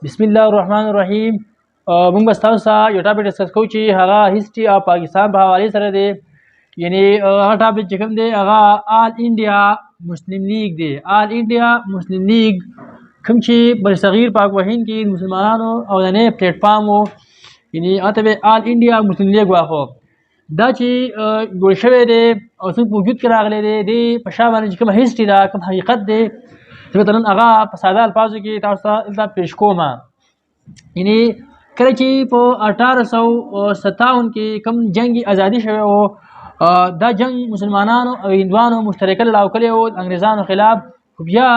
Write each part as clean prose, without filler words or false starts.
بسم الله الرحمن الرحیم. موږ به تاسو سره یو ټاپک ډسکس کوو چې هغه هیسټري اف پاکستان په حواله سره دی. یعنی هغه ټاپک چې کوم دی هغه آل انډیا مسلم لیگ دی. آل انډیا مسلم لیگ کوم چې بر صغیر پاک وهین کې مسلمانانو او د نه پلیټ فارم وو، یعنی هغه ته آل انډیا مسلم لیگ واخو. دا چې جوړ شوی دی او څنګه په وجود کې راغلی دی د په شا باندې چې کوم هیسټري دا کوم حقیقت دی مثلا هغه په ساده الفاظو کې تاسو ته دا پیش کوم. یعنی کله چې په 1857 کې کوم جنگ ازادي شوی و، دا جنگ مسلمانانو او هندوانو مشترکه لړاو کړی و انګریزانو خلاف. بیا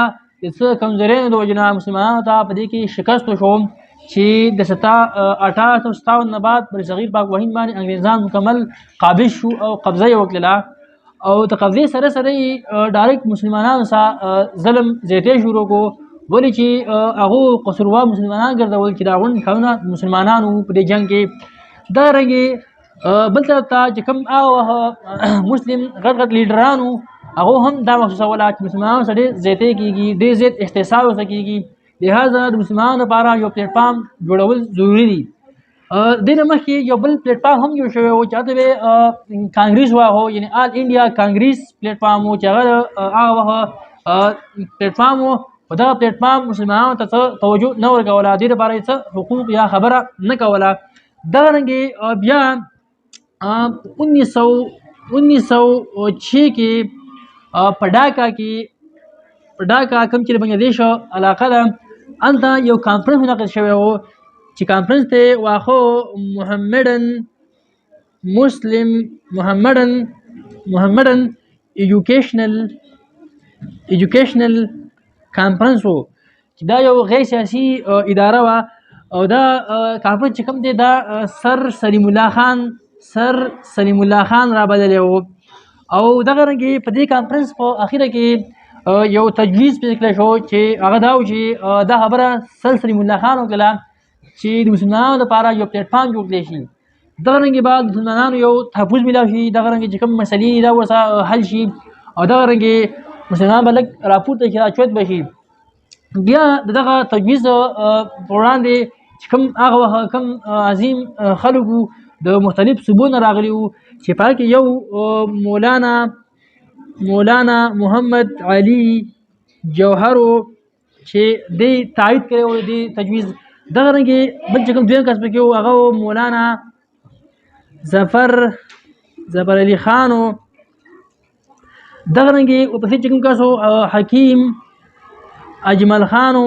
د څه کمزورۍ د وجې نه مسلمانانو ته په دې کې شکست وشو چې د 1857 نه بعد بر صغیر پاک وهین باندې انګریزان مکمل قابض شو او قبضه یې وکړله. او د قبضې سره سره یې ډایرکټ مسلمانانو سره ظلم زیاتی شروع کو، ولې چې هغو قصوروار مسلمانان ګرځول چې دا غونډ کارونه مسلمانانو په دې جنګ کې. دا رنګې بل طرف ته چې کوم هغه مسلم غټ غټ لیډرانو هغو هم دا محسوسوله چې مسلمانانو سره ډېر زیاتی کېږي، ډېر زیات احتساب ورته کېږي، لهذا د مسلمانانو لپاره یو پلیټ فارم جوړول ضروري دي. دې نه مخکې یو بل پلیټ فارم هم جوړ شوی و چې هلته به کانګریس واهو، یعنی آل انډیا کانګریس پلیټ فارم و چې هغه هغه وخت پلیټ فارم و. په دغه پلیټ فارم مسلمانانو ته څه توجه نه ورکوله، دې لپاره یې څه حقوق یا خبره نه کوله. دغه رنګې بیا 1906 کې په ډاکا کوم چې د بنګلادیش علاقه ده هلته یو کانفرنس منعقد شوی و چې کانفرنس ته واخو محمدن ایجوکیشنل کانفرنس و چې دا یو غیر سیاسي اداره وه. او دا کانفرنس چې کوم دی دا سر سلیم الله خان را بللی و. او دغه رنګې په دې کانفرنس په اخره کې یو تجویز پیش کړی شو چې هغه دا و چې دا خبره سر سلیم الله خان وکړله چې د مسلمانانو لپاره یو پلیټ فارم جوړ کړی شي. دغه رنګې بعد مسلمانانو یو تحفظ میلاو شي، دغه رنګې چې کوم مسلې دا ورسره حل شي، او دغه رنګې مسلمانان به لږ راپورته شي، راچوت به شي. بیا د دغه تجویز په وړاندې چې کوم هغه وخت کوم عظیم خلکو د مختلف صوبو نه راغلي وو چې په هغه کې یو مولانا محمد علي جوهر چې دی تایید کړی و د تجویز. دغه رنګې بل چې کوم دویم کس پکې و هغه مولانا ظفر علي خان و. دغه رنګې ورپسې چې کوم کس و حکیم اجمل خان و.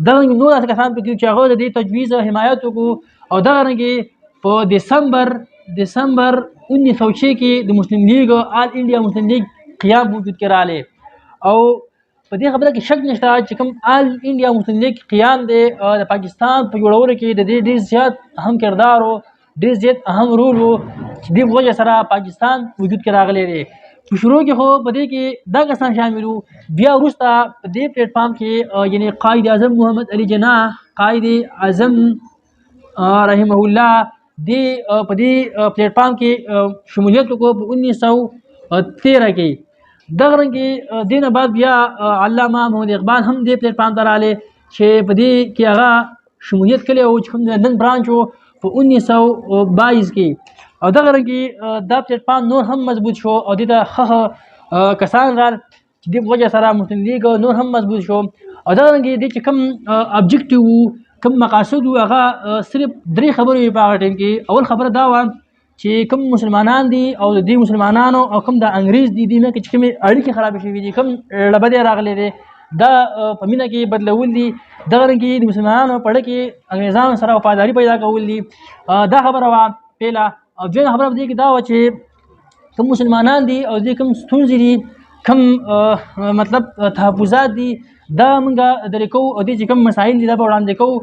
دغه رنګې نور داسې کسان پکې چې هغه د دې تجویز حمایت وکړو. او دغه رنګې په دسمبر 1906 کې د مسلم لیگ آل انډیا مسلم لیگ قیام وجود کې راغلی. او په دې خبره کې شک نشته چې کوم آل انډیا مسلم لیگ قیام دی د پاکستان په جوړولو کې د دې ډېر زیات اهم کردار و، ډېر زیات اهم رول و چې دې په وجه سره پاکستان وجود کې راغلی دی. په شروع کې خو په دې کې دا کسان شامل وو. بیا وروسته په دې پلیټ فارم کې یعنی قائد اعظم محمد علي جناح قائد اعظم رحمه الله دې په دې پلیټ فارم کې شمولیت وکړو په 1913 کې. دغه رنګې دې نه بعد بیا علامه محمد اقبال هم دې پلیټ فارم ته راغلی چې په دې کې هغه شمولیت کړی و چې کوم لندن برانچ و په 1922 کې. او دغه رنګې دا پلیټ فارم نور هم مضبوط شو او دې ته ښه کسان رال چې دې په وجه سره مسلم لیګ نور هم مضبوط شو. او دغه رنګې دې چې کوم ابجکټیو وو، کوم مقاصد وو، هغه صرف 3 خبرې وې په هغه ټایم کې. اول خبره دا وه چې کوم مسلمانان دي او د دې مسلمانانو او کوم د انګریز دي دې نه کې چې کومې اړیکې خرابې شوي دي، کوم ړبدې راغلی دی، دا په مینه کې بدلول دي. دغه رنګې د مسلمانانو په اړه کې انګریزانو سره وفاداري پیدا کول دي. دا خبره وه پیله. او دویمه خبره په دې کې دا وه چې کوم مسلمانان دي او دې کوم ستونزې دي، کوم مطلب تحفظات دي، دا موږ درې کوو او دې چې کوم مسایل دي دا به وړاندې کوو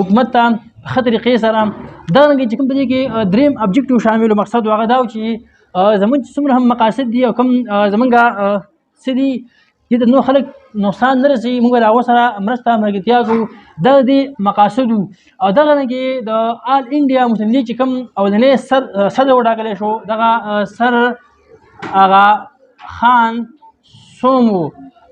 حکومت ته په ښه طریقې سره. دا رنګې چې کوم په دې کې دریم ابجکټیو شامل و، مقصد هغه دا و چې زموږ چې څومره هم مقاصد دي او کوم زموږ څه دي دې ته نور خلک نقصان نه رسوي، موږ د هغو سره مرسته ملګرتیا کوو. دا د دې مقاصد وو. او دغه رنګې د آل انډیا مسلم لیګ چې کوم اولنی صدر وټاکلی شو دغه سر آغا خان سوم و،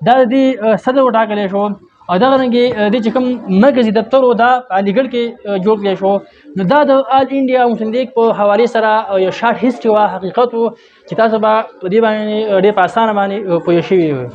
دا د دې صدر وټاکلی شو. او دغه رنګې د چې کوم مرکزي دفتر و دا په علیګړ کې جوړ کړی شو. نو دا د آل انډیا مسلم لیگ په حوالې سره یو شارټ هسټري وه، حقیقت و چې تاسو به په دې باندې ډېر په اسانه باندې پوه شوي وي.